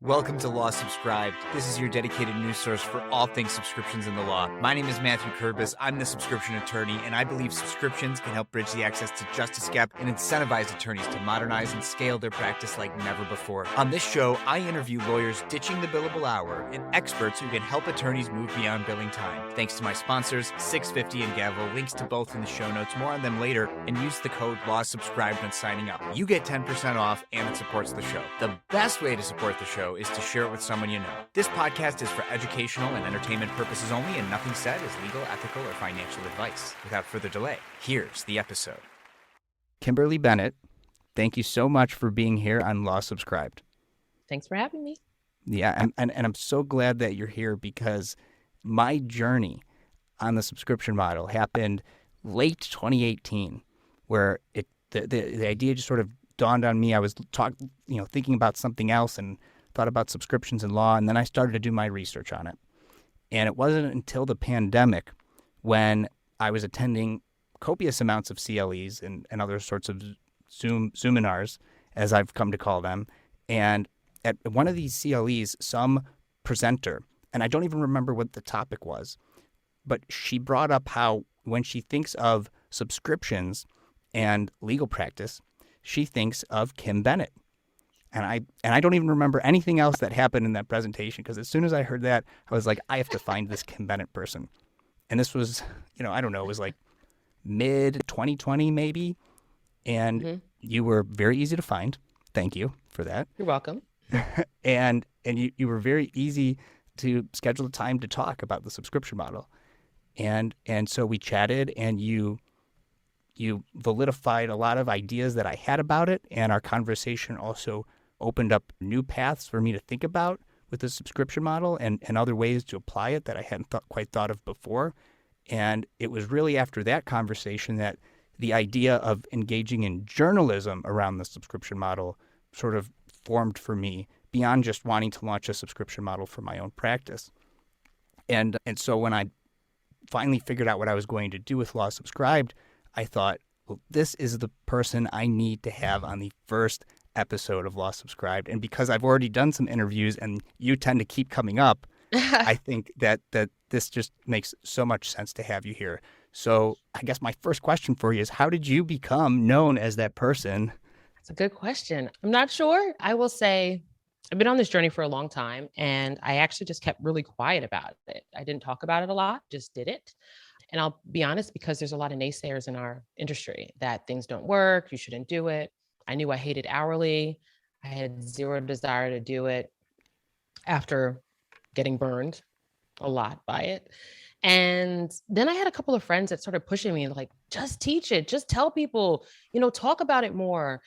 Welcome to Law Subscribed. This is your dedicated news source for all things subscriptions in the law. My name is Matthew Kurbis. I'm the subscription attorney, and I believe subscriptions can help bridge the access to justice gap and incentivize attorneys to modernize and scale their practice like never before. On this show, I interview lawyers ditching the billable hour and experts who can help attorneys move beyond billing time. Thanks to my sponsors, 650 and Gavel. Links to both in the show notes. More on them later, and use the code LAWSubscribed when signing up. You get 10% off, and it supports the show. The best way to support the show is to share it with someone you know. This podcast is for educational and entertainment purposes only, and nothing said is legal, ethical, or financial advice. Without further delay, here's the episode. Kimberly Bennett, thank you so much for being here on Law Subscribed. Thanks for having me. Yeah, and I'm so glad that you're here because my journey on the subscription model happened late 2018, where the idea just sort of dawned on me. I was thinking about something else and thought about subscriptions in law, and then I started to do my research on it. And it wasn't until the pandemic when I was attending copious amounts of CLEs and other sorts of Zoominars, as I've come to call them. And at one of these CLEs, some presenter, and I don't even remember what the topic was, but she brought up how when she thinks of subscriptions and legal practice, she thinks of Kim Bennett. And I don't even remember anything else that happened in that presentation, because as soon as I heard that, I was like, I have to find this Kim Bennett person. And this was, I don't know, it was like mid 2020 maybe. And you were very easy to find. Thank you for that. You're welcome. and you were very easy to schedule a time to talk about the subscription model. And so we chatted, and you validified a lot of ideas that I had about it, and our conversation also opened up new paths for me to think about with the subscription model and other ways to apply it that I hadn't quite thought of before. And it was really after that conversation that the idea of engaging in journalism around the subscription model sort of formed for me, beyond just wanting to launch a subscription model for my own practice. And so when I finally figured out what I was going to do with Law Subscribed, I thought, well, this is the person I need to have on the first episode of Law Subscribed. And because I've already done some interviews and you tend to keep coming up, I think that this just makes so much sense to have you here. So I guess my first question for you is, how did you become known as that person? That's a good question. I'm not sure. I will say I've been on this journey for a long time, and I actually just kept really quiet about it. I didn't talk about it a lot, just did it. And I'll be honest, because there's a lot of naysayers in our industry that things don't work, you shouldn't do it. I knew I hated hourly. I had zero desire to do it after getting burned a lot by it. And then I had a couple of friends that started pushing me, like, just teach it, just tell people, talk about it more,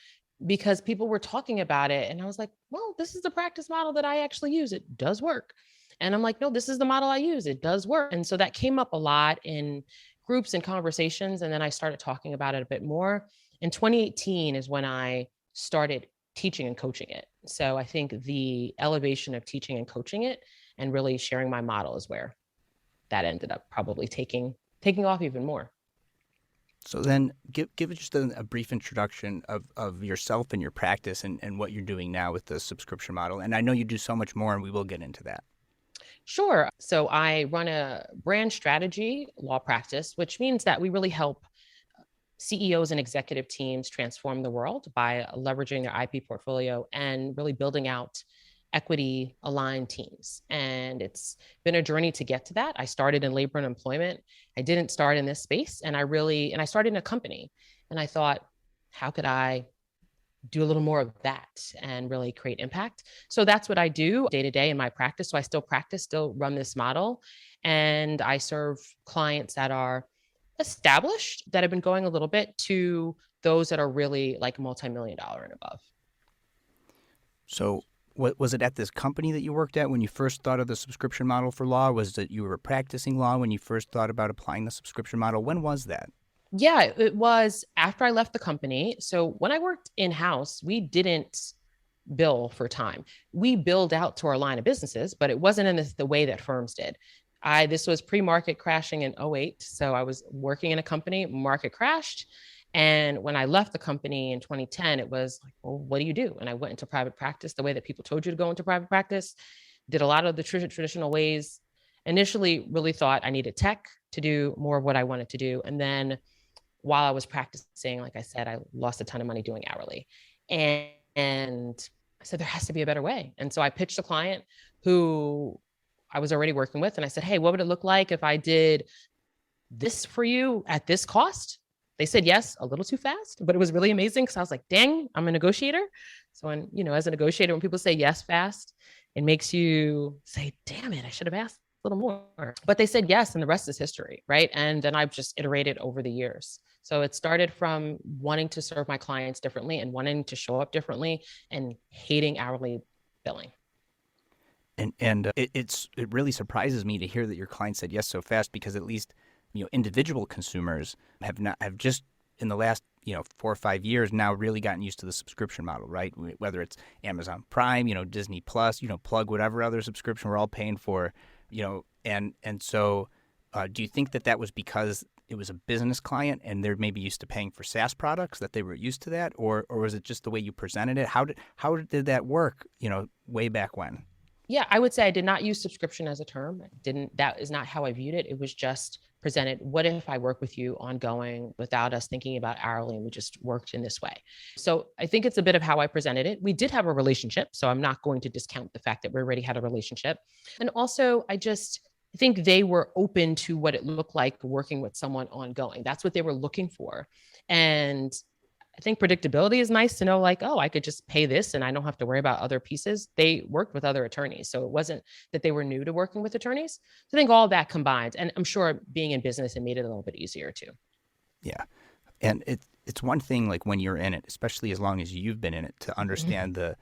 because people were talking about it. And I was like, well, this is the practice model that I actually use. It does work. And I'm like, no, this is the model I use. It does work. And so that came up a lot in groups and conversations. And then I started talking about it a bit more. In 2018 is when I started teaching and coaching it. So I think the elevation of teaching and coaching it and really sharing my model is where that ended up probably taking off even more. So then give it just a brief introduction of yourself and your practice and what you're doing now with the subscription model. And I know you do so much more, and we will get into that. Sure. So I run a brand strategy law practice, which means that we really help CEOs and executive teams transform the world by leveraging their IP portfolio and really building out equity aligned teams. And it's been a journey to get to that. I started in labor and employment. I didn't start in this space. And I started in a company, and I thought, how could I do a little more of that and really create impact? So that's what I do day to day in my practice. So I still practice, still run this model, and I serve clients that are established, that have been going a little bit, to those that are really like multi-million-dollar and above. So was it at this company that you worked at when you first thought of the subscription model for law? Was it you were practicing law when you first thought about applying the subscription model? When was that? Yeah, it was after I left the company. So when I worked in-house, we didn't bill for time. We billed out to our line of businesses, but it wasn't in the way that firms did. This was pre-market crashing in '08. So I was working in a company, market crashed, And when I left the company in 2010, it was like, well, what do you do? And I went into private practice the way that people told you to go into private practice, did a lot of the traditional ways. Initially, really thought I needed tech to do more of what I wanted to do. And then while I was practicing, like I said, I lost a ton of money doing hourly. And I said, there has to be a better way. And so I pitched a client who I was already working with. And I said, hey, what would it look like if I did this for you at this cost? They said yes, a little too fast, but it was really amazing because I was like, dang, I'm a negotiator. So when, as a negotiator, when people say yes fast, it makes you say, damn it, I should have asked a little more. But they said yes, and the rest is history, right? And then I've just iterated over the years. So it started from wanting to serve my clients differently and wanting to show up differently and hating hourly billing. And it really surprises me to hear that your client said yes so fast, because at least individual consumers have just in the last 4 or 5 years now really gotten used to the subscription model, right? Whether it's Amazon Prime, Disney Plus, plug whatever other subscription we're all paying for, and so do you think that was because it was a business client and they're maybe used to paying for SaaS products, that they were used to that, or was it just the way you presented it? How did that work, way back when? Yeah, I would say I did not use subscription as a term. That is not how I viewed it. It was just presented, what if I work with you ongoing without us thinking about hourly, and we just worked in this way? So I think it's a bit of how I presented it. We did have a relationship, so I'm not going to discount the fact that we already had a relationship. And also, I think they were open to what it looked like working with someone ongoing. That's what they were looking for. And I think predictability is nice to know, like, oh, I could just pay this and I don't have to worry about other pieces. They worked with other attorneys. So it wasn't that they were new to working with attorneys. So I think all that combined, and I'm sure being in business, it made it a little bit easier too. Yeah. And it's one thing, like when you're in it, especially as long as you've been in it, to understand the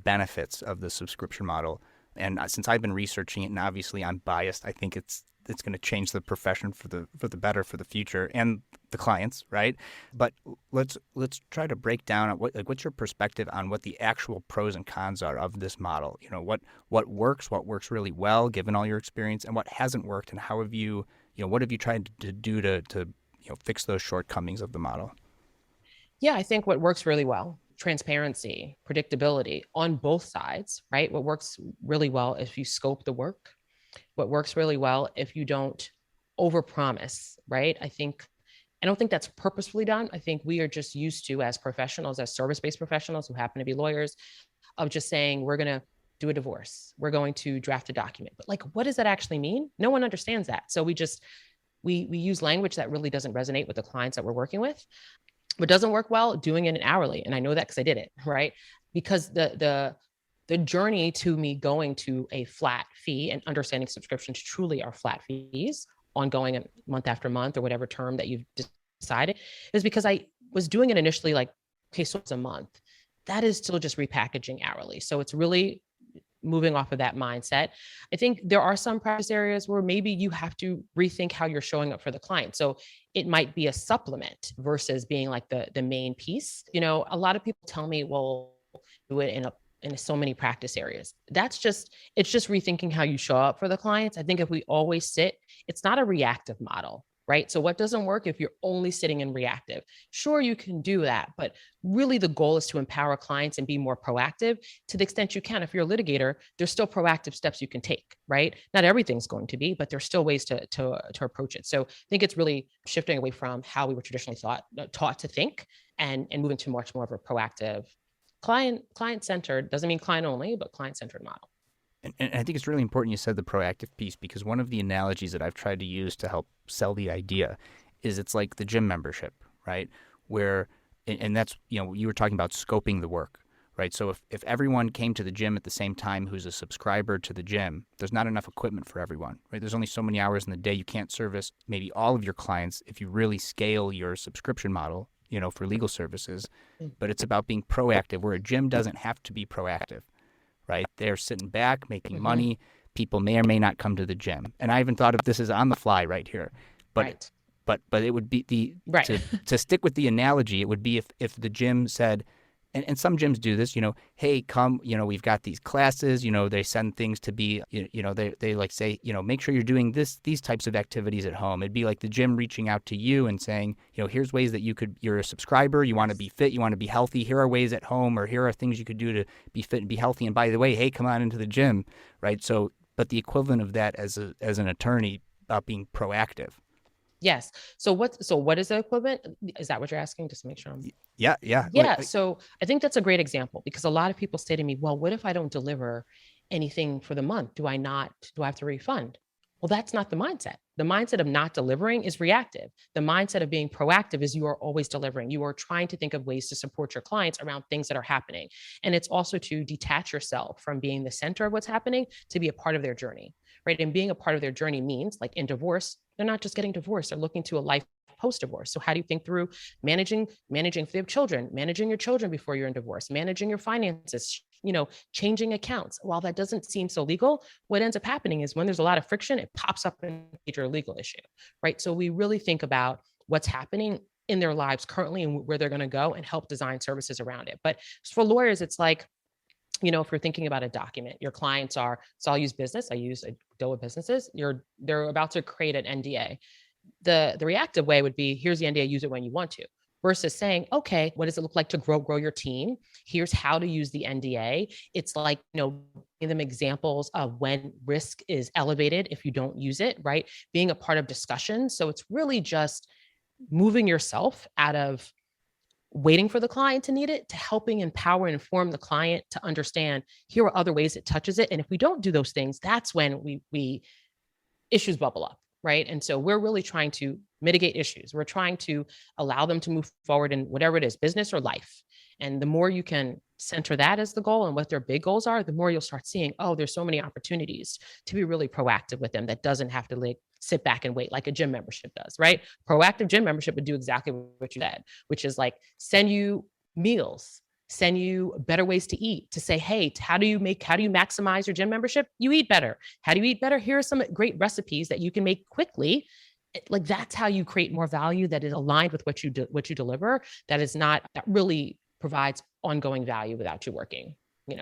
benefits of the subscription model. And since I've been researching it, and obviously I'm biased, I think it's going to change the profession for the better for the future and the clients, right? But let's try to break down what's your perspective on what the actual pros and cons are of this model. What works really well given all your experience, and what hasn't worked, and how have you what have you tried to do to fix those shortcomings of the model? Yeah, I think what works really well: transparency, predictability on both sides, right? What works really well if you scope the work. What works really well if you don't overpromise, right? I don't think that's purposefully done. I think we are just used to, as professionals, as service-based professionals who happen to be lawyers, of just saying, we're going to do a divorce, we're going to draft a document. But like, what does that actually mean? No one understands that. So we use language that really doesn't resonate with the clients that we're working with. What doesn't work well, doing it in hourly. And I know that because I did it, right? Because the journey to me going to a flat fee and understanding subscriptions truly are flat fees, ongoing month after month or whatever term that you've decided, is because I was doing it initially like, okay, so it's a month. That is still just repackaging hourly. So it's really moving off of that mindset. I think there are some practice areas where maybe you have to rethink how you're showing up for the client. So it might be a supplement versus being like the main piece. A lot of people tell me, well, do it in so many practice areas. It's just rethinking how you show up for the clients. I think if we always it's not a reactive model, right? So what doesn't work if you're only sitting in reactive? Sure, you can do that, but really the goal is to empower clients and be more proactive to the extent you can. If you're a litigator, there's still proactive steps you can take, right? Not everything's going to be, but there's still ways to approach it. So I think it's really shifting away from how we were traditionally taught to think, and moving to much more of a proactive, client-centered, doesn't mean client only, but client-centered model. And I think it's really important you said the proactive piece, because one of the analogies that I've tried to use to help sell the idea is it's like the gym membership, right? Where, and that's, you were talking about scoping the work, right? So if everyone came to the gym at the same time who's a subscriber to the gym, there's not enough equipment for everyone, right? There's only so many hours in the day. You can't service maybe all of your clients if you really scale your subscription model, for legal services. But it's about being proactive, where a gym doesn't have to be proactive, right? They're sitting back, making money. People may or may not come to the gym. And I even thought of this as on the fly right here. But right. but it would be to stick with the analogy, it would be if the gym said, and some gyms do this, hey, come, we've got these classes, they send things to be, they like say, make sure you're doing these types of activities at home. It'd be like the gym reaching out to you and saying, here's ways that you're a subscriber, you want to be fit, you want to be healthy. Here are ways at home, or here are things you could do to be fit and be healthy. And by the way, hey, come on into the gym, right? So, but the equivalent of that as an attorney about being proactive. Yes. So what is the equivalent? Is that what you're asking? Just to make sure I'm Yeah. Yeah. So I think that's a great example, because a lot of people say to me, well, what if I don't deliver anything for the month? Do I have to refund? Well, that's not the mindset. The mindset of not delivering is reactive. The mindset of being proactive is you are always delivering. You are trying to think of ways to support your clients around things that are happening. And it's also to detach yourself from being the center of what's happening to be a part of their journey, right? And being a part of their journey means, like in divorce, they're not just getting divorced, they're looking to a life post-divorce. So how do you think through managing if they have children, managing your children before you're in divorce, managing your finances, changing accounts? While that doesn't seem so legal, what ends up happening is when there's a lot of friction, it pops up in a major legal issue, right? So we really think about what's happening in their lives currently and where they're going to go, and help design services around it. But for lawyers, it's like, if you're thinking about a document, your clients are, so I'll use business, I use a deal with businesses, they're about to create an NDA. The reactive way would be, here's the NDA, use it when you want to, versus saying, okay, what does it look like to grow your team? Here's how to use the NDA. It's like, giving them examples of when risk is elevated if you don't use it, right? Being a part of discussions. So it's really just moving yourself out of waiting for the client to need it to helping empower and inform the client to understand, here are other ways it touches it. And if we don't do those things, that's when we issues bubble up, right? And so we're really trying to mitigate issues. We're trying to allow them to move forward in whatever it is, business or life. And the more you can center that as the goal and what their big goals are, the more you'll start seeing, oh, there's so many opportunities to be really proactive with them that doesn't have to like sit back and wait like a gym membership does, right? Proactive gym membership would do exactly what you said, which is like send you meals, send you better ways to eat, to say, hey, how do you maximize your gym membership? You eat better. How do you eat better? Here are some great recipes that you can make quickly. Like that's how you create more value that is aligned with what you deliver, that really provides ongoing value without you working,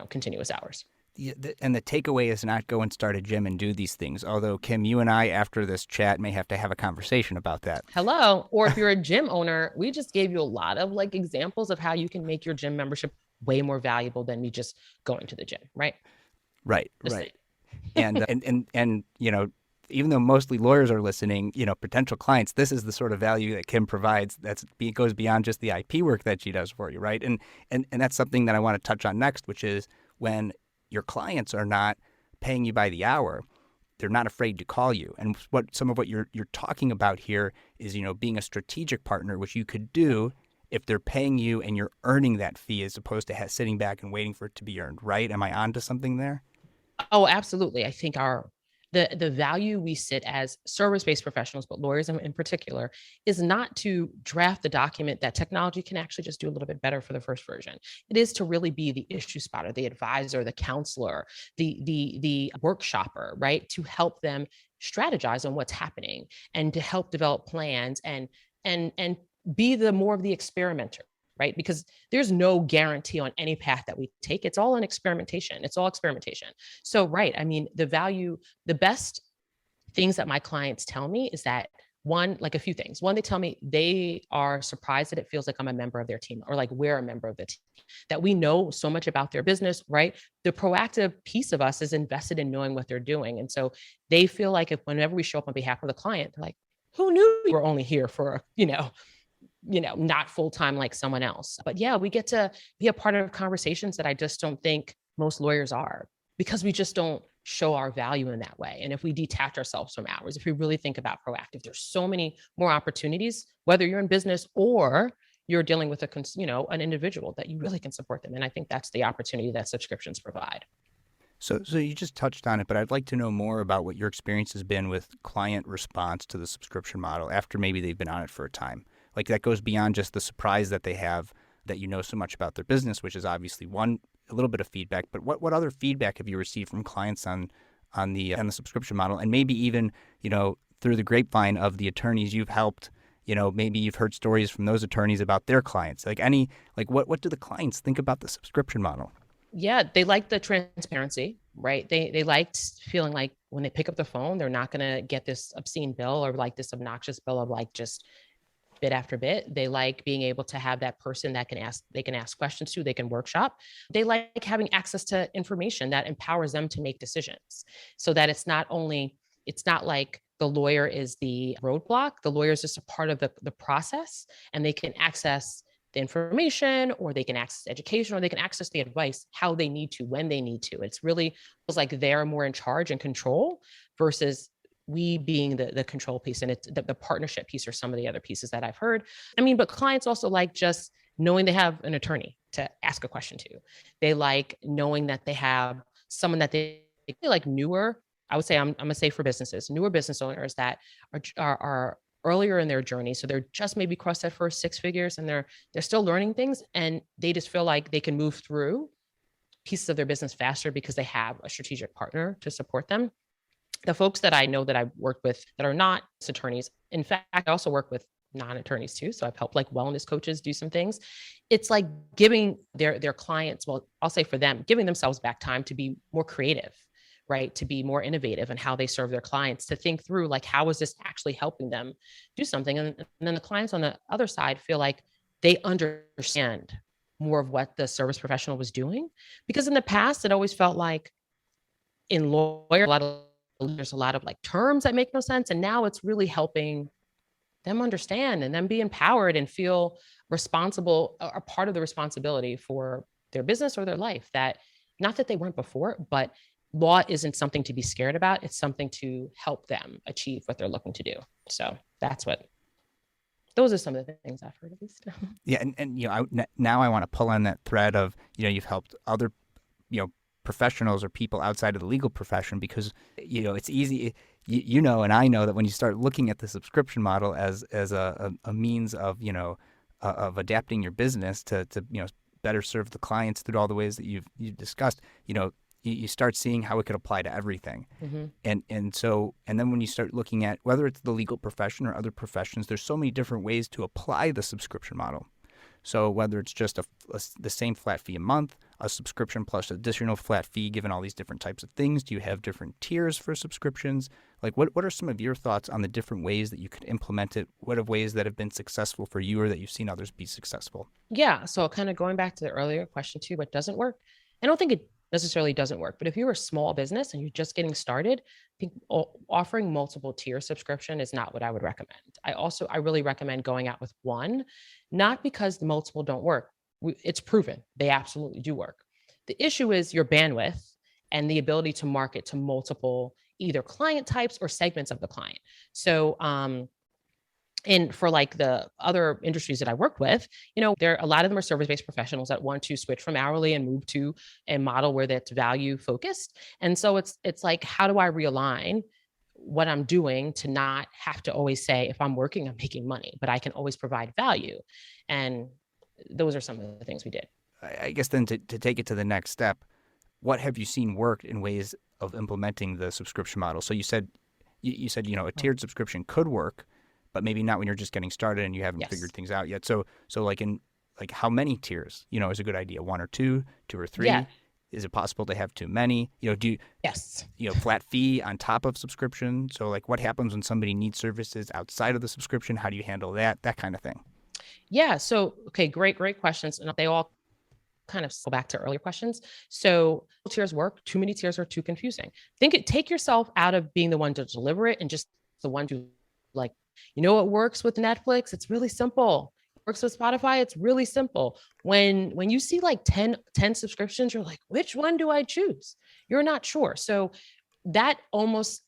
continuous hours. Yeah, and the takeaway is not go and start a gym and do these things. Although, Kim, you and I, after this chat, may have to have a conversation about that. Hello. Or if you're a gym owner, we just gave you a lot of like examples of how you can make your gym membership way more valuable than me just going to the gym, right? Right. And even though mostly lawyers are listening, potential clients, this is the sort of value that Kim provides goes beyond just the IP work that she does for you, right? And that's something that I want to touch on next, which is when your clients are not paying you by the hour, they're not afraid to call you. And some of what you're talking about here is, being a strategic partner, which you could do if they're paying you and you're earning that fee as opposed to sitting back and waiting for it to be earned, right? Am I onto something there? Oh, absolutely. I think the value we sit as service-based professionals, but lawyers in particular, is not to draft the document that technology can actually just do a little bit better for the first version. It is to really be the issue spotter, the advisor, the counselor, the workshopper, right? To help them strategize on what's happening and to help develop plans and be more of the experimenter, right? Because there's no guarantee on any path that we take. It's all an experimentation. It's all experimentation. So, right. I mean, the best things that my clients tell me is that like a few things. One, they tell me they are surprised that it feels like I'm a member of their team, or like we're a member of the team, that we know so much about their business, right? The proactive piece of us is invested in knowing what they're doing. And so they feel like whenever we show up on behalf of the client, they're like, who knew you were only here for, not full-time like someone else. But yeah, we get to be a part of conversations that I just don't think most lawyers are, because we just don't show our value in that way. And if we detach ourselves from hours, if we really think about proactive, there's so many more opportunities, whether you're in business or you're dealing with an individual, that you really can support them. And I think that's the opportunity that subscriptions provide. So you just touched on it, but I'd like to know more about what your experience has been with client response to the subscription model after maybe they've been on it for a time. Like that goes beyond just the surprise that they have that so much about their business, which is obviously a little bit of feedback. But what other feedback have you received from clients on the subscription model, and maybe even through the grapevine of the attorneys you've helped maybe you've heard stories from those attorneys about their clients. What do the clients think about the subscription model? Yeah, they like the transparency, right? They liked feeling like when they pick up the phone, they're not going to get this obscene bill or like this obnoxious bill of like just bit after bit. They like being able to have that person that they can ask questions to, they can workshop. They like having access to information that empowers them to make decisions so that it's not like the lawyer is the roadblock. The lawyer is just a part of the process, and they can access the information, or they can access education, or they can access the advice how they need to, when they need to. It's really feels like they're more in charge and control versus we being the control piece, and it's the partnership piece or some of the other pieces that I've heard. I mean, but clients also like just knowing they have an attorney to ask a question to. They like knowing that they have someone that they like newer. I would say I'm gonna say for businesses, newer business owners that are earlier in their journey. So they're just maybe crossed that first six figures and they're still learning things, and they just feel like they can move through pieces of their business faster because they have a strategic partner to support them. The folks that I know that I've worked with that are not attorneys, in fact, I also work with non-attorneys too. So I've helped like wellness coaches do some things. It's like giving their clients, well, I'll say for them, giving themselves back time to be more creative, right? To be more innovative in how they serve their clients, to think through like, how is this actually helping them do something? And then the clients on the other side feel like they understand more of what the service professional was doing. Because in the past, it always felt like in lawyer, there's a lot of like terms that make no sense. And now it's really helping them understand and then be empowered and feel responsible, or part of the responsibility for their business or their life. That not that they weren't before, but law isn't something to be scared about. It's something to help them achieve what they're looking to do. So those are some of the things I've heard at least. Yeah. And now I want to pull on that thread of, you've helped other, professionals or people outside of the legal profession, because, it's easy, and I know that when you start looking at the subscription model as a means of, of adapting your business to better serve the clients through all the ways that you've discussed, you start seeing how it could apply to everything. Mm-hmm. And then when you start looking at whether it's the legal profession or other professions, there's so many different ways to apply the subscription model. So whether it's just the same flat fee a month, a subscription plus additional flat fee, given all these different types of things, do you have different tiers for subscriptions? Like what are some of your thoughts on the different ways that you could implement it? What are ways that have been successful for you or that you've seen others be successful? Yeah. So kind of going back to the earlier question too, what doesn't work? I don't think it necessarily doesn't work, but if you're a small business and you're just getting started, I think offering multiple tier subscription is not what I would recommend. I really recommend going out with one, not because the multiple don't work. It's proven they absolutely do work. The issue is your bandwidth and the ability to market to multiple either client types or segments of the client. So, and for like the other industries that I worked with, a lot of them are service-based professionals that want to switch from hourly and move to a model where that's value focused. And so it's like, how do I realign what I'm doing to not have to always say, if I'm working, I'm making money, but I can always provide value. And those are some of the things we did. I guess then to take it to the next step, what have you seen work in ways of implementing the subscription model? So you said a tiered subscription could work, but maybe not when you're just getting started and you haven't figured things out yet. So like how many tiers, is a good idea? One or two or three? Yeah. Is it possible to have too many? Yes. Flat fee on top of subscription? So like what happens when somebody needs services outside of the subscription? How do you handle that kind of thing? Yeah. So, okay, great questions. And they all kind of go back to earlier questions. So tiers work. Too many tiers are too confusing. Take yourself out of being the one to deliver it and just the one to like, what works with Netflix? It's really simple. It works with Spotify. It's really simple. When you see like 10 subscriptions, you're like, which one do I choose? You're not sure. So that almost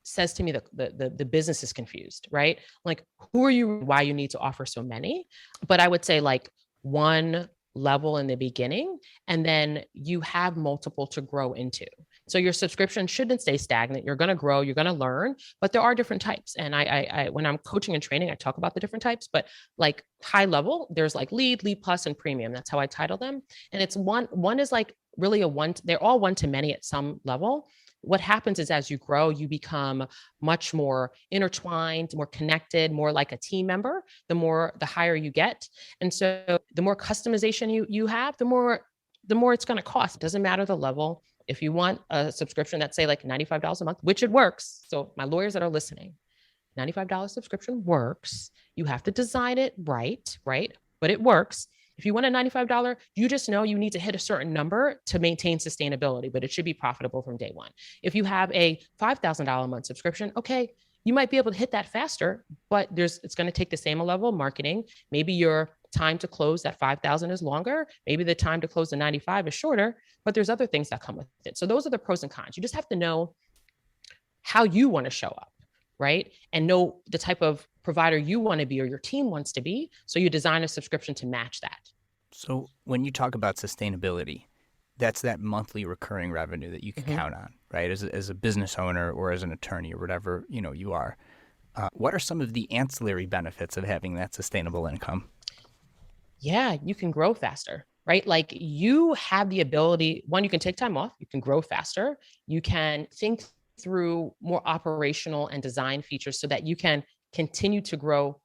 says to me that the business is confused, right? Like, who are you, why you need to offer so many? But I would say like one level in the beginning, and then you have multiple to grow into. So your subscription shouldn't stay stagnant. You're going to grow, you're going to learn, but there are different types. And I when I'm coaching and training, I talk about the different types, but like high level, there's like lead plus, and premium. That's how I title them. And it's one is like really they're all one to many at some level. What happens is as you grow, you become much more intertwined, more connected, more like a team member, the higher you get. And so the more customization you have, the more it's going to cost. It doesn't matter the level. If you want a subscription that's say like $95 a month, which it works. So my lawyers that are listening, $95 subscription works. You have to design it right? But it works. If you want a $95, you just know you need to hit a certain number to maintain sustainability, but it should be profitable from day one. If you have a $5,000 a month subscription, okay, you might be able to hit that faster, but it's going to take the same level of marketing. Maybe your time to close that 5,000 is longer. Maybe the time to close the 95 is shorter, but there's other things that come with it. So those are the pros and cons. You just have to know how you want to show up, right? And know the type of provider you want to be or your team wants to be. So you design a subscription to match that. So when you talk about sustainability, that's that monthly recurring revenue that you can count on, right? As a business owner or as an attorney or whatever, you are. What are some of the ancillary benefits of having that sustainable income? Yeah, you can grow faster, right? Like you have the ability, one, you can take time off, you can grow faster, you can think through more operational and design features so that you can continue to grow.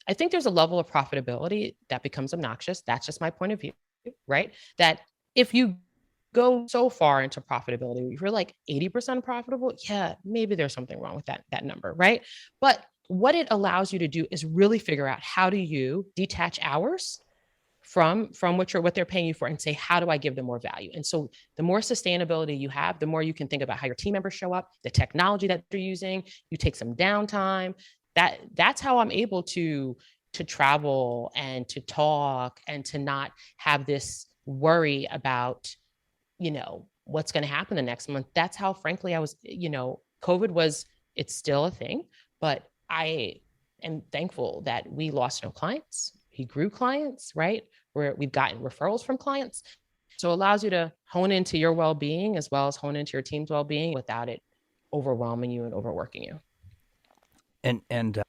I think there's a level of profitability that becomes obnoxious. That's just my point of view, right? That if you go so far into profitability, if you're like 80% profitable, yeah, maybe there's something wrong with that number, right? But what it allows you to do is really figure out how do you detach hours from what they're paying you for and say, how do I give them more value? And so the more sustainability you have, the more you can think about how your team members show up, the technology that they're using, you take some downtime. That's how I'm able to travel and to talk and to not have this worry about, what's going to happen the next month. That's how, frankly, I was, COVID it's still a thing, but I am thankful that we lost no clients. He grew clients, right? Where we've gotten referrals from clients. So it allows you to hone into your well-being as well as hone into your team's well-being without it overwhelming you and overworking you. And and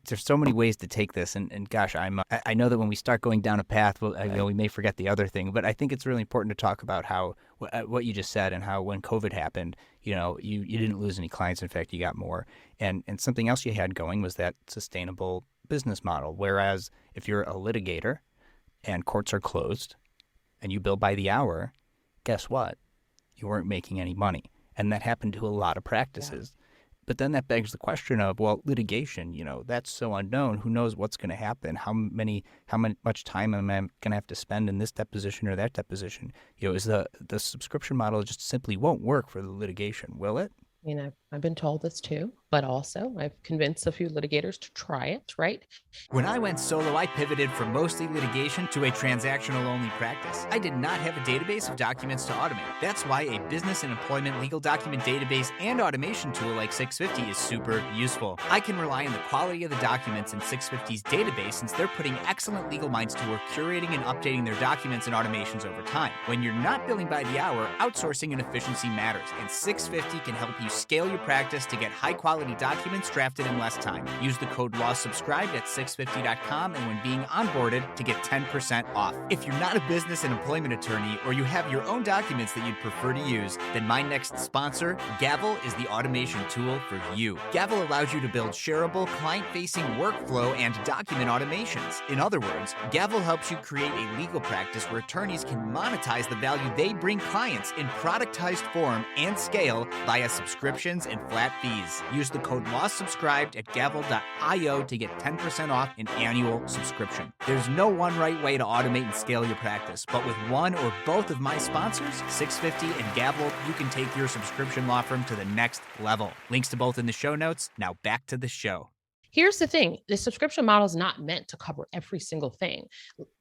there's so many ways to take this, and gosh, I know that when we start going down a path, we may forget the other thing, but I think it's really important to talk about how what you just said and how when COVID happened, you didn't lose any clients. In fact, you got more. And something else you had going was that sustainable business model. Whereas if you're a litigator and courts are closed and you bill by the hour, guess what? You weren't making any money, and that happened to a lot of practices. Yeah. But then that begs the question of, well, litigation, that's so unknown. Who knows what's going to happen? How much time am I going to have to spend in this deposition or that deposition? Is the subscription model just simply won't work for the litigation, will it? I've been told this too, but also I've convinced a few litigators to try it, right? When I went solo, I pivoted from mostly litigation to a transactional-only practice. I did not have a database of documents to automate. That's why a business and employment legal document database and automation tool like 650 is super useful. I can rely on the quality of the documents in 650's database since they're putting excellent legal minds to work curating and updating their documents and automations over time. When you're not billing by the hour, outsourcing and efficiency matters, and 650 can help you scale your practice to get high-quality documents drafted in less time. Use the code LAWSUBSCRIBED at 650.com and when being onboarded to get 10% off. If you're not a business and employment attorney or you have your own documents that you'd prefer to use, then my next sponsor, Gavel, is the automation tool for you. Gavel allows you to build shareable, client-facing workflow and document automations. In other words, Gavel helps you create a legal practice where attorneys can monetize the value they bring clients in productized form and scale via subscriptions and flat fees. Use the code LAWSUBSCRIBED at gavel.io to get 10% off an annual subscription. There's no one right way to automate and scale your practice, but with one or both of my sponsors, 650 and Gavel, you can take your subscription law firm to the next level. Links to both in the show notes. Now back to the show. Here's the thing. The subscription model is not meant to cover every single thing.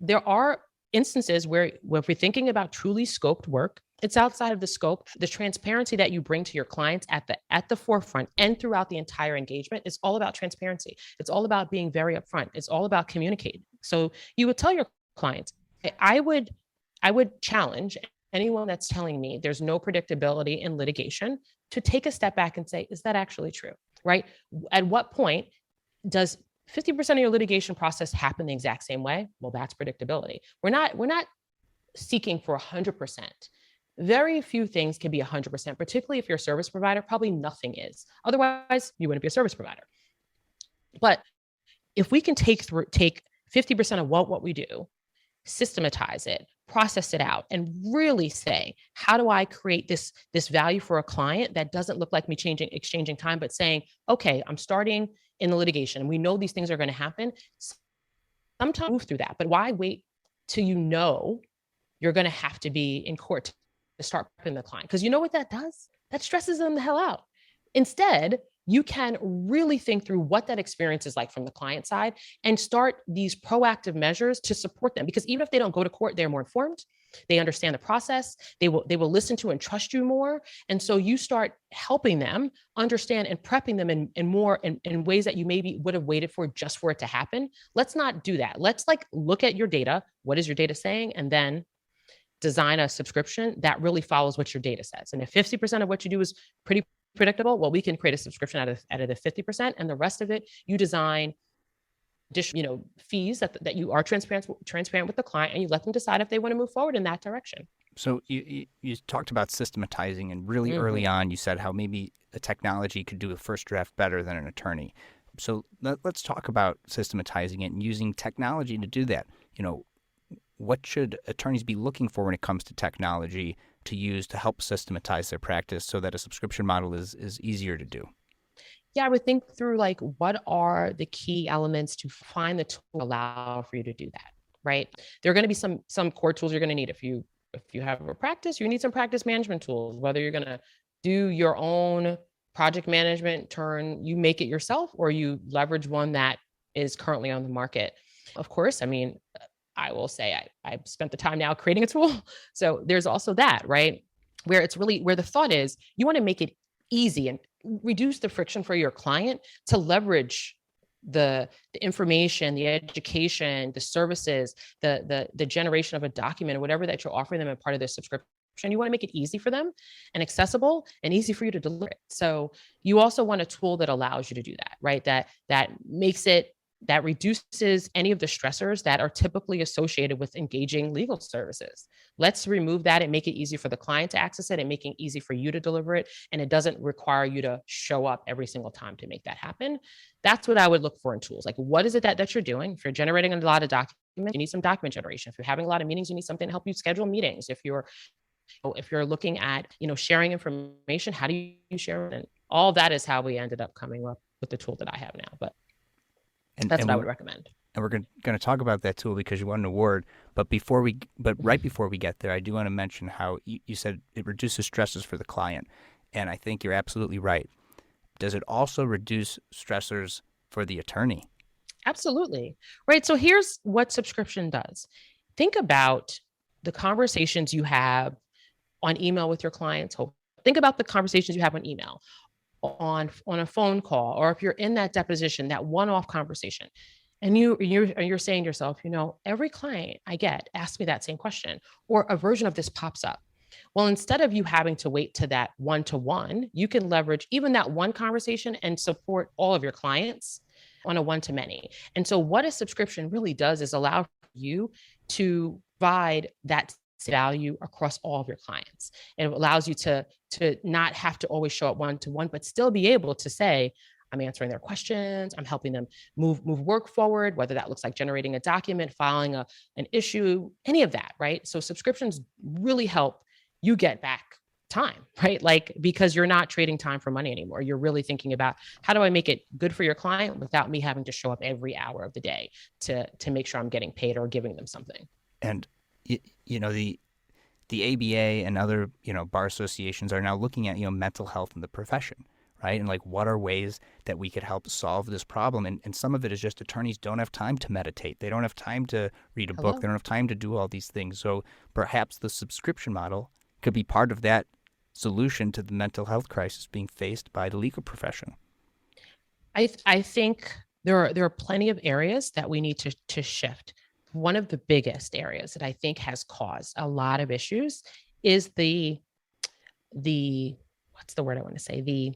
There are instances where if we're thinking about truly scoped work, it's outside of the scope. The transparency that you bring to your clients at the forefront and throughout the entire engagement is all about transparency. It's all about being very upfront. It's all about communicating. So you would tell your clients, I would challenge anyone that's telling me there's no predictability in litigation to take a step back and say, is that actually true? Right? At what point does 50% of your litigation process happen the exact same way? Well, that's predictability. We're not seeking for 100%. Very few things can be 100%, particularly if you're a service provider. Probably nothing is. Otherwise, you wouldn't be a service provider. But if we can take 50% of what we do, systematize it, process it out, and really say, how do I create this value for a client that doesn't look like me exchanging time, but saying, okay, I'm starting in the litigation. We know these things are going to happen. Sometimes move through that, but why wait till you're going to have to be in court to start prepping the client? Because you know what that does? That stresses them the hell out. Instead, you can really think through what that experience is like from the client side and start these proactive measures to support them. Because even if they don't go to court, they're more informed. They understand the process. They will listen to and trust you more. And so you start helping them understand and prepping them in ways that you maybe would have waited for just for it to happen. Let's not do that. Let's look at your data. What is your data saying? And then design a subscription that really follows what your data says. And if 50% of what you do is pretty predictable, well, we can create a subscription out of the 50%, and the rest of it, you design fees that you are transparent with the client, and you let them decide if they want to move forward in that direction. So you talked about systematizing, and really early on, you said how maybe a technology could do a first draft better than an attorney. So let's talk about systematizing it and using technology to do that. What should attorneys be looking for when it comes to technology to use to help systematize their practice so that a subscription model is easier to do? Yeah, I would think through what are the key elements to find the tool to allow for you to do that, right? There are going to be some core tools you're going to need. If you have a practice, you need some practice management tools, whether you're going to do your own project management you make it yourself, or you leverage one that is currently on the market. Of course, I will say I've spent the time now creating a tool. So there's also that, right? Where the thought is you want to make it easy and reduce the friction for your client to leverage the information, the education, the services, the generation of a document or whatever that you're offering them as part of their subscription. You want to make it easy for them and accessible and easy for you to deliver it. So you also want a tool that allows you to do that, right? That reduces any of the stressors that are typically associated with engaging legal services. Let's remove that and make it easy for the client to access it and make it easy for you to deliver it. And it doesn't require you to show up every single time to make that happen. That's what I would look for in tools. What is it that you're doing? If you're generating a lot of documents, you need some document generation. If you're having a lot of meetings, you need something to help you schedule meetings. If you're looking at, sharing information, how do you share it? And all that is how we ended up coming up with the tool that I have now. But that's what I would recommend. And we're going to talk about that tool because you won an award. But right before we get there, I do want to mention how you said it reduces stresses for the client. And I think you're absolutely right. Does it also reduce stressors for the attorney? Absolutely. Right. So here's what subscription does. Think about the conversations you have on email with your clients. Think about the conversations you have on email, on a phone call, or if you're in that deposition, that one-off conversation, and you're saying to yourself, every client I get asks me that same question, or a version of this pops up. Well, instead of you having to wait to that one-to-one, you can leverage even that one conversation and support all of your clients on a one-to-many. And so what a subscription really does is allow you to provide that value across all of your clients. And it allows you to not have to always show up one-to-one, but still be able to say, I'm answering their questions, I'm helping them move work forward, whether that looks like generating a document, filing an issue, any of that, right? So subscriptions really help you get back time, right? Because you're not trading time for money anymore. You're really thinking about, how do I make it good for your client without me having to show up every hour of the day to make sure I'm getting paid or giving them something. And the ABA and other bar associations are now looking at mental health in the profession, right? And what are ways that we could help solve this problem? And some of it is just attorneys don't have time to meditate. They don't have time to read a book. They don't have time to do all these things. So perhaps the subscription model could be part of that solution to the mental health crisis being faced by the legal profession. I think there are plenty of areas that we need to shift. One of the biggest areas that I think has caused a lot of issues is the what's the word I want to say? The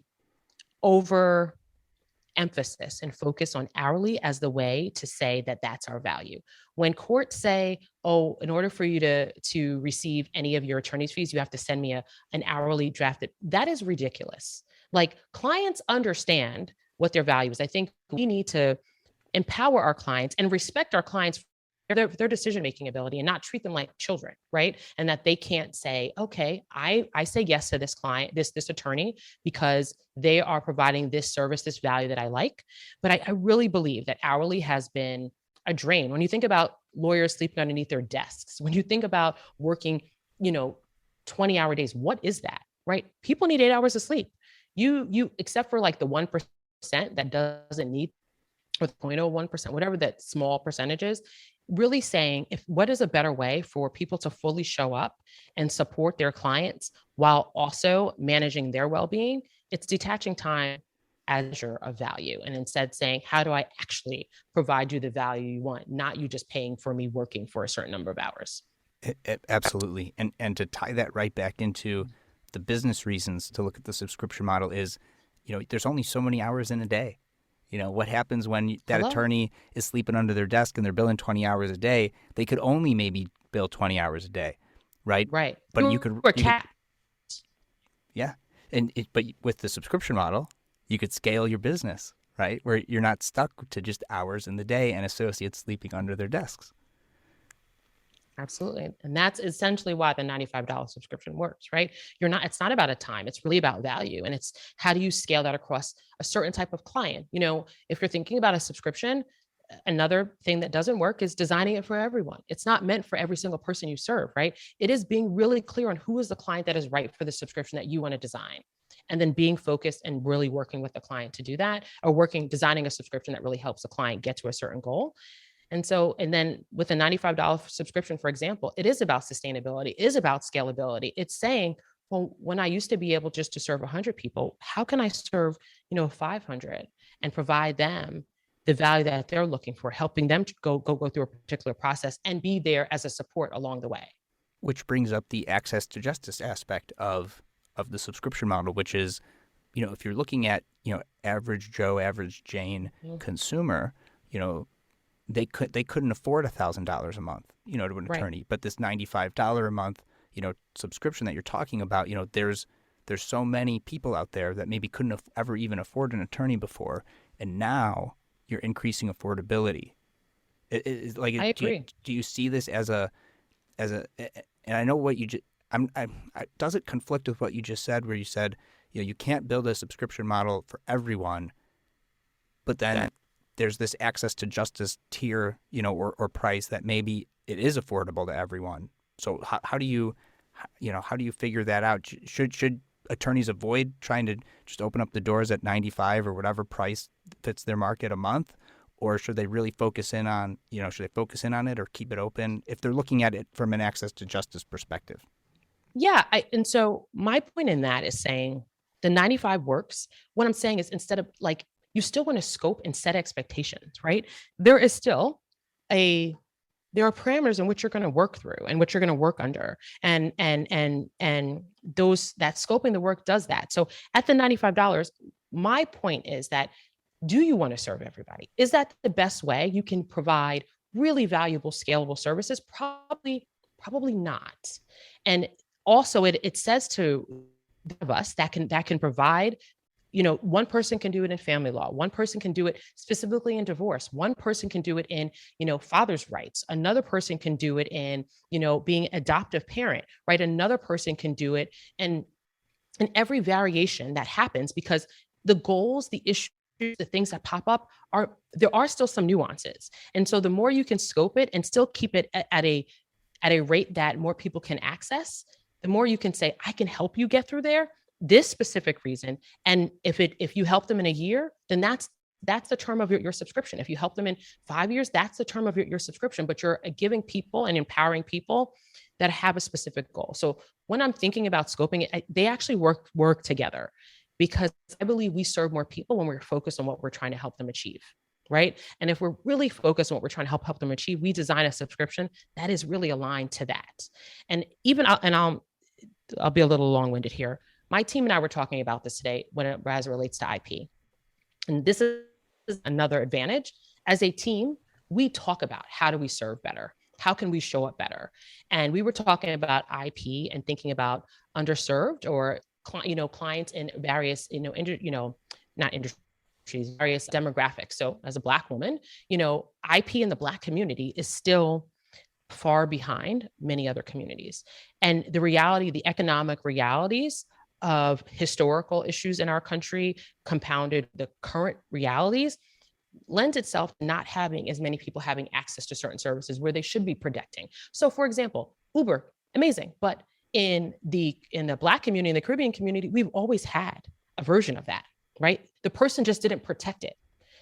over emphasis and focus on hourly as the way to say that that's our value. When courts say, oh, in order for you to receive any of your attorney's fees, you have to send me an hourly drafted, that is ridiculous. Like, clients understand what their value is. I think we need to empower our clients and respect our clients, their decision-making ability, and not treat them like children, right? And that they can't say, okay, I say yes to this client, this attorney, because they are providing this service, this value that I like. But I really believe that hourly has been a drain. When you think about lawyers sleeping underneath their desks, when you think about working, 20-hour days, what is that, right? People need 8 hours of sleep. You except for like the 1% that doesn't need, or 0.01%, whatever that small percentage is, really saying, what is a better way for people to fully show up and support their clients while also managing their well-being? It's detaching time as a measure of value, and instead saying, how do I actually provide you the value you want, not you just paying for me working for a certain number of hours. Absolutely. And to tie that right back into the business reasons to look at the subscription model is, there's only so many hours in a day. What happens when that attorney is sleeping under their desk and they're billing 20 hours a day? They could only maybe bill 20 hours a day, right? Right. But yeah. But with the subscription model, you could scale your business, right? Where you're not stuck to just hours in the day and associates sleeping under their desks. Absolutely. And that's essentially why the $95 subscription works, right? It's not about a time, it's really about value. And it's how do you scale that across a certain type of client? If you're thinking about a subscription, another thing that doesn't work is designing it for everyone. It's not meant for every single person you serve, right? It is being really clear on who is the client that is right for the subscription that you want to design. And then being focused and really working with the client to do that, or designing a subscription that really helps the client get to a certain goal. And then with a $95 subscription, for example, it is about sustainability, it is about scalability. It's saying, well, when I used to be able just to serve 100 people, how can I serve, 500 and provide them the value that they're looking for, helping them to go through a particular process and be there as a support along the way. Which brings up the access to justice aspect of the subscription model, which is, if you're looking at, average Joe, average Jane consumer, they couldn't afford $1,000 a month, to an attorney. Right. But this $95 a month, subscription that you're talking about, there's so many people out there that maybe couldn't ever even afford an attorney before, and now you're increasing affordability. I agree. Do you see this as a? And I know what you just. Does it conflict with what you just said, where you said, you can't build a subscription model for everyone, but then there's this access to justice tier, or price that maybe it is affordable to everyone. So how do you figure that out? Should attorneys avoid trying to just open up the doors at 95 or whatever price fits their market a month? Or should they really focus in on, should they focus in on it or keep it open if they're looking at it from an access to justice perspective? Yeah. And so my point in that is saying the 95 works. What I'm saying is, instead of you still want to scope and set expectations, right? There are parameters in which you're going to work through and which you're going to work under. And that scoping the work does that. So at the $95, my point is that, do you want to serve everybody? Is that the best way you can provide really valuable, scalable services? Probably not. And also it says to us that can provide, one person can do it in family law. One person can do it specifically in divorce. One person can do it in, father's rights. Another person can do it in, being adoptive parent, right? Another person can do it in every variation that happens, because the goals, the issues, the things that pop up there are still some nuances. And so the more you can scope it and still keep it at a rate that more people can access, the more you can say, I can help you get through there, this specific reason. And if you help them in a year, then that's the term of your subscription. If you help them in 5 years, that's the term of your subscription. But you're giving people and empowering people that have a specific goal. So when I'm thinking about scoping it, they actually work together, because I believe we serve more people when we're focused on what we're trying to help them achieve. Right. And if we're really focused on what we're trying to help them achieve, we design a subscription that is really aligned to that. And I'll be a little long-winded here. My team and I were talking about this today as it relates to IP. And this is another advantage. As a team, we talk about how do we serve better? How can we show up better? And we were talking about IP and thinking about underserved or clients in various not industries, various demographics. So as a Black woman, IP in the Black community is still far behind many other communities. And the economic realities of historical issues in our country, compounded the current realities, lends itself to not having as many people having access to certain services where they should be protecting. So for example, Uber, amazing, but in the Black community, in the Caribbean community, we've always had a version of that, right? The person just didn't protect it.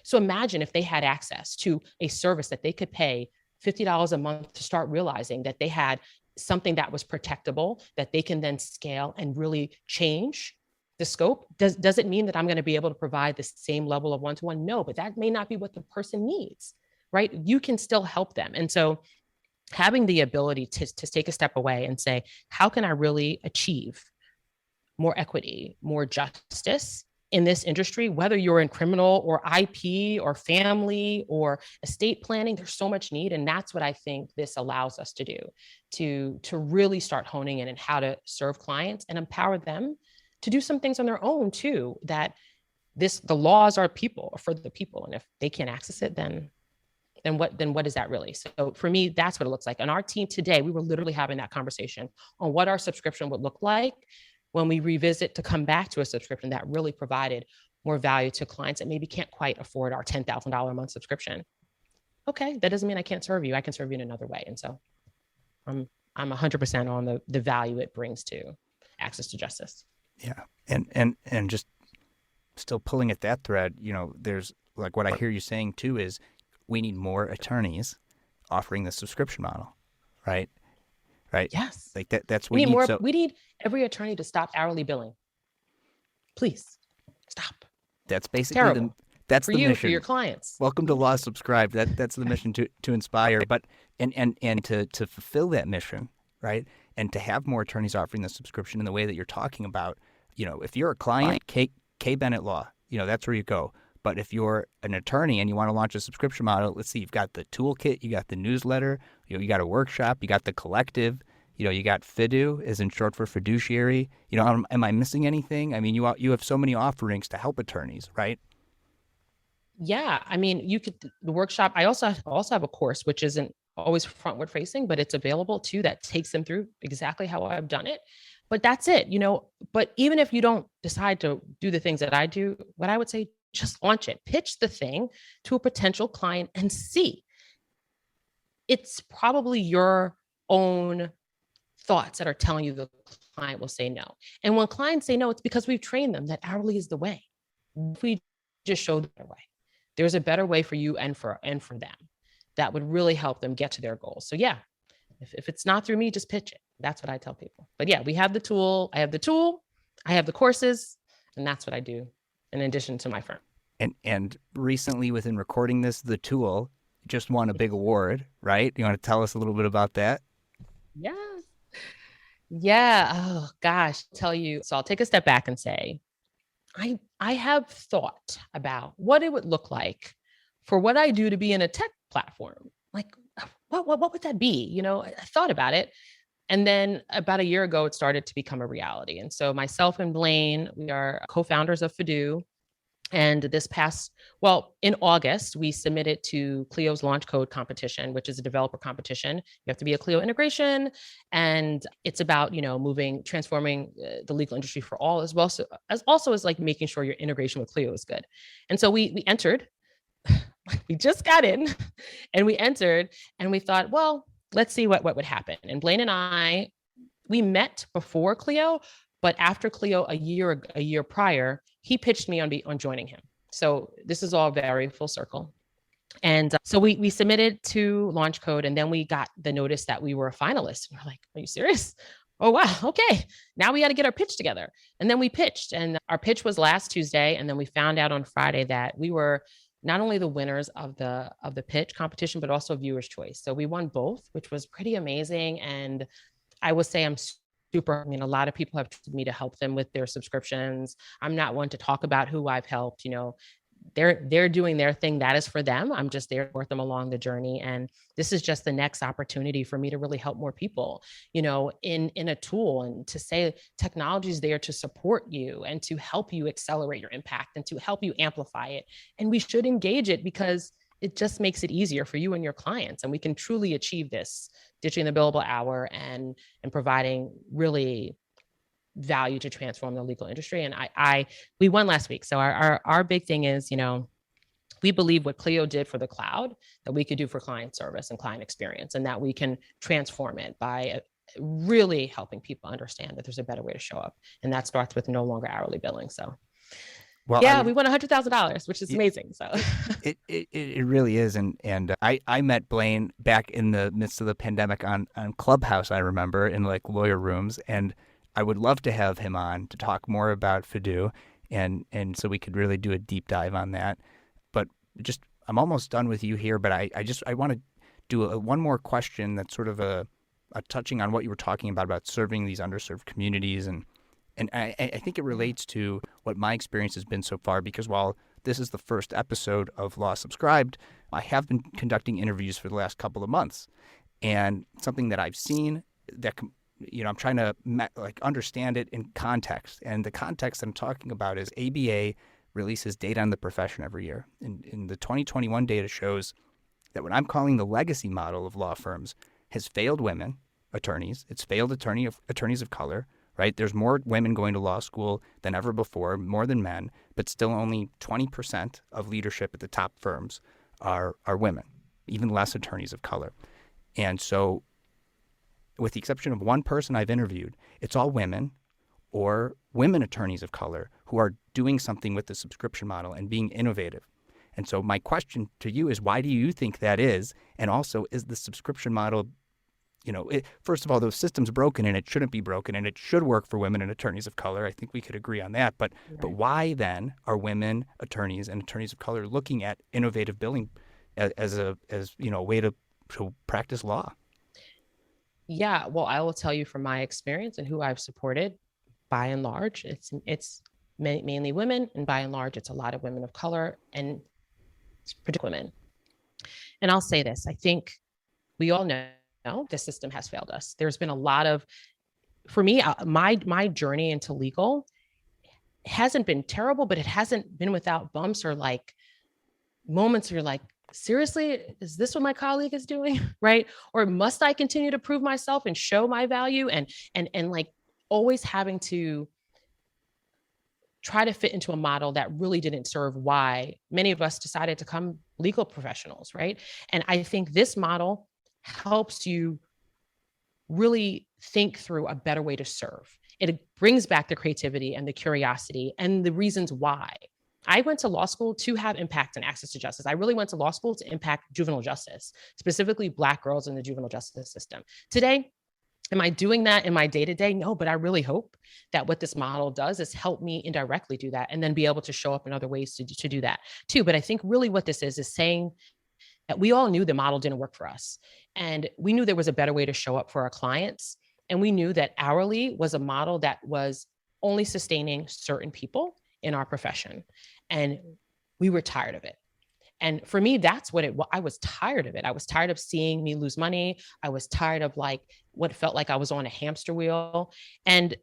So imagine if they had access to a service that they could pay $50 a month to start realizing that they had something that was protectable, that they can then scale and really change the scope. Does it mean that I'm going to be able to provide the same level of one-to-one? No, but that may not be what the person needs, right? You can still help them. And so having the ability to take a step away and say, how can I really achieve more equity, more justice in this industry, whether you're in criminal or IP or family or estate planning, there's so much need. And that's what I think this allows us to do, to really start honing in and how to serve clients and empower them to do some things on their own too, that the laws are for the people. And if they can't access it, then what is that really? So for me, that's what it looks like. On our team today, we were literally having that conversation on what our subscription would look like when we revisit to come back to a subscription that really provided more value to clients that maybe can't quite afford our $10,000 a month subscription. Okay, that doesn't mean I can't serve you. I can serve you in another way. And so I'm 100% on the value it brings to access to justice. Yeah. And just still pulling at that thread, there's like what I hear you saying too is we need more attorneys offering the subscription model, right? Right. Yes. Like that's what we need more. We need every attorney to stop hourly billing. Please stop. That's basically that's for the you, mission. For your clients. Welcome to Law Subscribed. That's the mission to inspire, but and to fulfill that mission, right? And to have more attorneys offering the subscription in the way that you're talking about, if you're a client, K Bennett Law, that's where you go. But if you're an attorney and you want to launch a subscription model, let's see, you've got the toolkit, you got the newsletter, you got a workshop, you got the collective, you got FIDU, as in short for fiduciary. Am I missing anything? I mean, you have so many offerings to help attorneys, right? Yeah, I mean, the workshop. I also have a course which isn't always frontward facing, but it's available too, that takes them through exactly how I've done it. But that's it, But even if you don't decide to do the things that I do, what I would say, just launch it. Pitch the thing to a potential client and see. It's probably your own thoughts that are telling you the client will say no. And when clients say no, it's because we've trained them that hourly is the way. If we just show them the way, there's a better way for you and for them that would really help them get to their goals. So yeah, if it's not through me, just pitch it. That's what I tell people. But yeah, we have the tool. I have the tool. I have the courses, and that's what I do in addition to my firm. And recently, within recording this, the tool just won a big award, right? You want to tell us a little bit about that? Yes. Yeah. Oh gosh, I'll tell you. So I'll take a step back and say, I have thought about what it would look like for what I do to be in a tech platform. Like, what would that be? I thought about it. And then about a year ago, it started to become a reality. And so myself and Blaine, we are co-founders of FIDU. And in August, we submitted to Clio's Launch Code competition, which is a developer competition. You have to be a Clio integration. And it's about, transforming the legal industry for all, as well as like making sure your integration with Clio is good. And so we entered, we just got in and we entered and we thought, well, let's see what would happen. And Blaine and I, we met before Clio, but after Clio a year prior, he pitched me on joining him. So this is all very full circle. And so we submitted to Launch Code, and then we got the notice that we were a finalist. And we're like, are you serious? Oh, wow. Okay. Now we got to get our pitch together. And then we pitched, and our pitch was last Tuesday. And then we found out on Friday that we were not only the winners of the pitch competition, but also Viewer's Choice. So we won both, which was pretty amazing. And I would say I'm super, a lot of people have trusted me to help them with their subscriptions. I'm not one to talk about who I've helped, they're doing their thing. That is for them. I'm just there to support them along the journey. And this is just the next opportunity for me to really help more people, in a tool, and to say technology is there to support you and to help you accelerate your impact and to help you amplify it. And we should engage it because it just makes it easier for you and your clients. And we can truly achieve this, ditching the billable hour and providing really value to transform the legal industry. And we won last week. So our big thing is, we believe what Clio did for the cloud, that we could do for client service and client experience, and that we can transform it by really helping people understand that there's a better way to show up. And that starts with no longer hourly billing. So Well, we won $100,000, which is amazing. So it really is. And I met Blaine back in the midst of the pandemic on Clubhouse, I remember, in like lawyer rooms. And I would love to have him on to talk more about Fidoo, and so we could really do a deep dive on that. But just, I'm almost done with you here, but I want to do one more question that's sort of a touching on what you were talking about serving these underserved communities. And I think it relates to what my experience has been so far, because while this is the first episode of Law Subscribed, I have been conducting interviews for the last couple of months. And something that I've seen that, I'm trying to understand it in context. And the context that I'm talking about is ABA releases data on the profession every year. And the 2021 data shows that what I'm calling the legacy model of law firms has failed women attorneys. It's failed attorneys of color. Right? There's more women going to law school than ever before, more than men, but still only 20% of leadership at the top firms are women, even less attorneys of color. And so, with the exception of one person I've interviewed, it's all women or women attorneys of color who are doing something with the subscription model and being innovative. And so my question to you is, why do you think that is? And also, is the subscription model, first of all, those systems broken, and it shouldn't be broken, and it should work for women and attorneys of color. I think we could agree on that. But why then are women attorneys and attorneys of color looking at innovative billing as a way to practice law? Yeah, well, I will tell you from my experience and who I've supported, by and large, it's mainly women, and by and large, it's a lot of women of color and particularly women. And I'll say this: I think we all know the system has failed us. There's been a lot of, for me, my journey into legal hasn't been terrible, but it hasn't been without bumps or like moments where you're like, seriously, is this what my colleague is doing? Right? Or must I continue to prove myself and show my value, and like always having to try to fit into a model that really didn't serve why many of us decided to become legal professionals, right? And I think this model helps you really think through a better way to serve. It brings back the creativity and the curiosity and the reasons why. I went to law school to have impact and access to justice. I really went to law school to impact juvenile justice, specifically Black girls in the juvenile justice system. Today, am I doing that in my day-to-day? No, but I really hope that what this model does is help me indirectly do that, and then be able to show up in other ways to do that too. But I think really what this is saying that we all knew the model didn't work for us. And we knew there was a better way to show up for our clients. And we knew that hourly was a model that was only sustaining certain people in our profession. And we were tired of it. And for me, that's what I was tired of it. I was tired of seeing me lose money. I was tired of like what felt like I was on a hamster wheel. And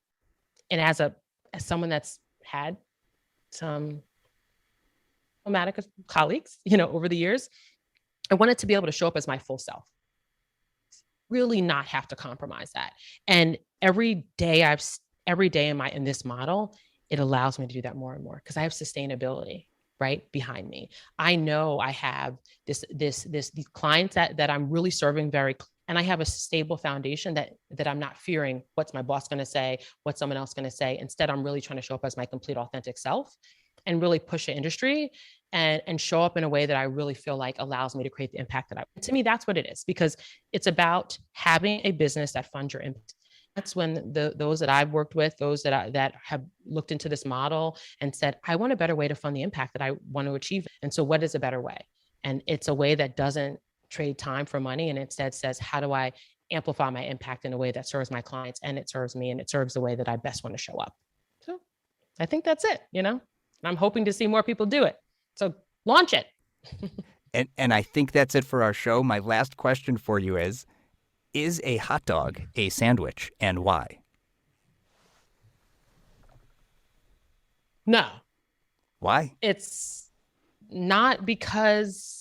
as someone that's had some traumatic colleagues, over the years, I wanted to be able to show up as my full self, really not have to compromise that. And every day in this model, it allows me to do that more and more because I have sustainability right behind me. I know I have these clients that I'm really serving and I have a stable foundation that I'm not fearing what's my boss going to say, what's someone else going to say. Instead, I'm really trying to show up as my complete authentic self and really push the industry and show up in a way that I really feel like allows me to create the impact to me, that's what it is, because it's about having a business that funds your impact. That's when those that I've worked with, those that have looked into this model and said, I want a better way to fund the impact that I want to achieve. And so what is a better way? And it's a way that doesn't trade time for money, and instead says, how do I amplify my impact in a way that serves my clients, and it serves me, and it serves the way that I best want to show up. So I think that's it, And I'm hoping to see more people do it. So launch it. And I think that's it for our show. My last question for you is a hot dog a sandwich, and why? No, Why? it's not because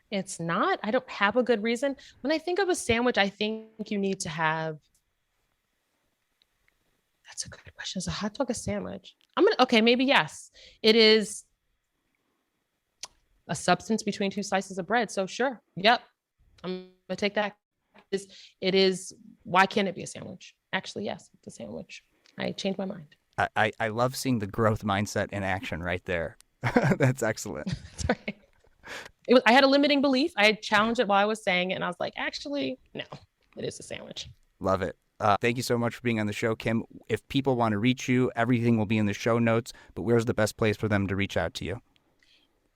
it's not. I don't have a good reason. When I think of a sandwich, I think you need to have. That's a good question. Is a hot dog a sandwich? Okay, maybe yes. It is a substance between two slices of bread. So sure. Yep. I'm gonna take that. It is, why can't it be a sandwich? Actually, yes, it's a sandwich. I changed my mind. I love seeing the growth mindset in action right there. That's excellent. That's right. I had a limiting belief. I had challenged it while I was saying it, and I was like, actually, no, it is a sandwich. Love it. Thank you so much for being on the show, Kim. If people want to reach you, everything will be in the show notes, but where's the best place for them to reach out to you?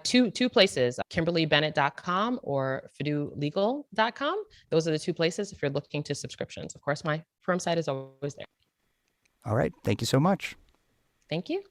Two places, KimberlyBennett.com or FiduLegal.com. Those are the two places if you're looking to subscriptions. Of course, my firm site is always there. All right. Thank you so much. Thank you.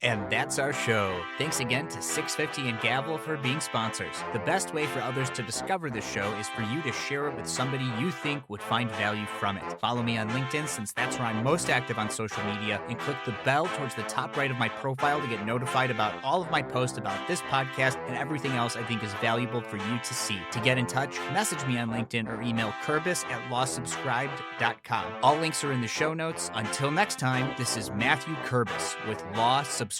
And that's our show. Thanks again to 650 and Gavel for being sponsors. The best way for others to discover this show is for you to share it with somebody you think would find value from it. Follow me on LinkedIn, since that's where I'm most active on social media, and click the bell towards the top right of my profile to get notified about all of my posts about this podcast and everything else I think is valuable for you to see. To get in touch, message me on LinkedIn or email Kurbis@lawsubscribed.com. All links are in the show notes. Until next time, this is Matthew Kurbis with Law Subscribed.